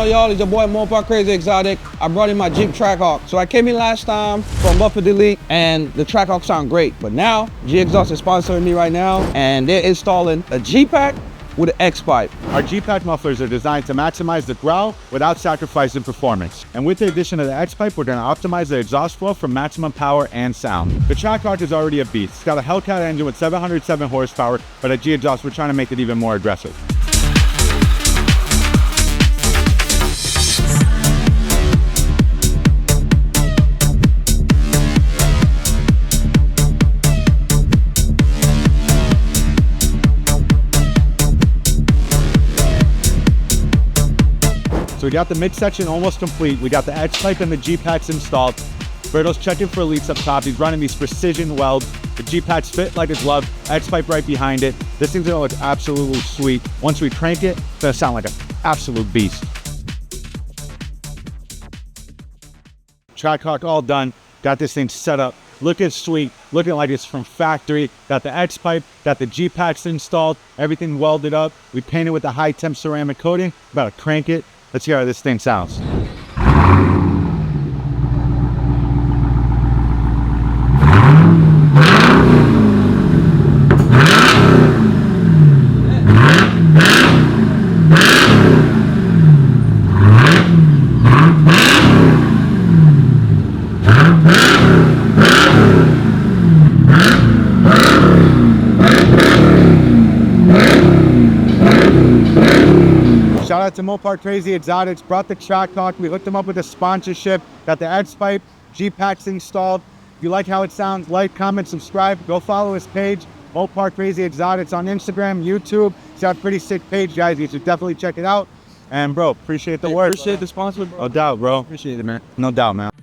up, y'all? It's your boy Mopar Crazy Exotic. I brought in my Jeep TrackHawk. So I came in last time from Buffett Elite, and the TrackHawk sound great. But now, G-Exhaust is sponsoring me right now, and they're installing a G-Pack with an X-Pipe. Our G-Pack mufflers are designed to maximize the growl without sacrificing performance. And with the addition of the X-Pipe, we're going to optimize the exhaust flow for maximum power and sound. The Track Hawk is already a beast. It's got a Hellcat engine with 707 horsepower, but at G-Exhaust, we're trying to make it even more aggressive. So we got the midsection almost complete. We got the X-Pipe and the G-Packs installed. Berto's checking for leaks up top. He's running these precision welds. The G-Packs fit like it's loved. X-Pipe right behind it. This thing's gonna look absolutely sweet. Once we crank it, it's gonna sound like an absolute beast. TrackHawk all done. Got this thing set up. Looking sweet, looking like it's from factory. Got the X-Pipe, got the G-Packs installed, everything welded up. We painted with the high temp ceramic coating. About to crank it. Let's hear how this thing sounds. Shout out to Mopar Crazy Exotics, brought the TrackHawk. We hooked them up with a sponsorship, got the X-Pipe, G-Packs installed. If you like how it sounds, like, comment, subscribe. Go follow his page, Mopar Crazy Exotics on Instagram, YouTube. It's got a pretty sick page, guys. You should definitely check it out. And bro, appreciate the work. Appreciate the sponsor, bro. No doubt, bro. Appreciate it, man. No doubt, man.